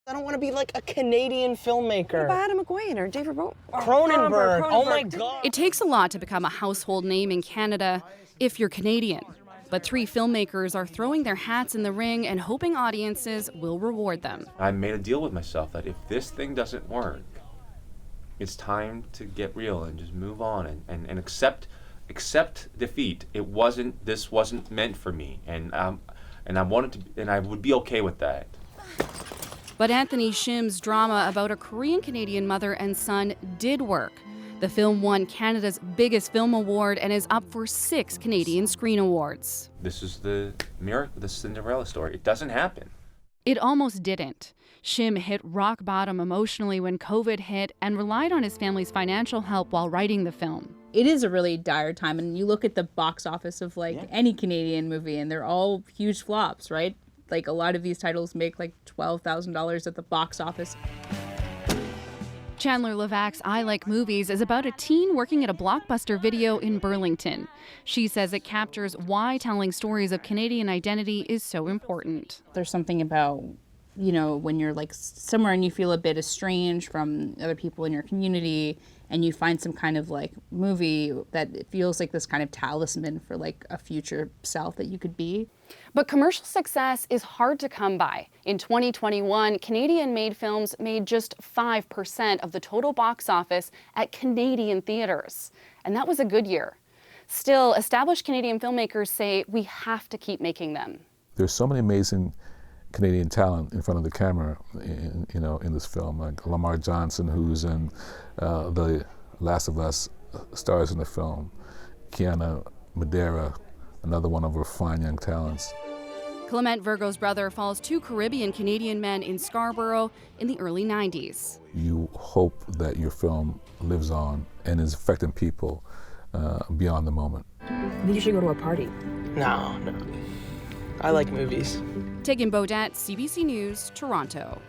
I don't want to be like a Canadian filmmaker. What about Adam McGuane or David Cronenberg. Oh my God. It takes a lot to become a household name in Canada if you're Canadian. But 3 filmmakers are throwing their hats in the ring and hoping audiences will reward them. I made a deal with myself that if this thing doesn't work, it's time to get real and just move on and accept defeat. This wasn't meant for me, and I wanted to, and I would be okay with that. But Anthony Shim's drama about a Korean-Canadian mother and son did work. The film won Canada's biggest film award and is up for 6 Canadian Screen Awards. This is the miracle, the Cinderella story. It doesn't happen. It almost didn't. Shim hit rock bottom emotionally when COVID hit and relied on his family's financial help while writing the film. It is a really dire time, and you look at the box office of any Canadian movie and they're all huge flops, right? Like a lot of these titles make like $12,000 at the box office. Chandler Levac's I Like Movies is about a teen working at a Blockbuster Video in Burlington. She says it captures why telling stories of Canadian identity is so important. There's something about, you know, when you're like somewhere and you feel a bit estranged from other people in your community and you find some kind of like movie that it feels like this kind of talisman for like a future self that you could be. But commercial success is hard to come by. In 2021, Canadian-made films made just 5% of the total box office at Canadian theaters. And that was a good year. Still, established Canadian filmmakers say we have to keep making them. There's so many amazing Canadian talent in front of the camera, in this film, like Lamar Johnson, who's in The Last of Us, stars in the film. Kiana Madeira, another one of our fine young talents. Clement Virgo's brother follows 2 Caribbean-Canadian men in Scarborough in the early 90s. You hope that your film lives on and is affecting people beyond the moment. I think you should go to a party. No. I like movies. Tegan Beaudet, CBC News, Toronto.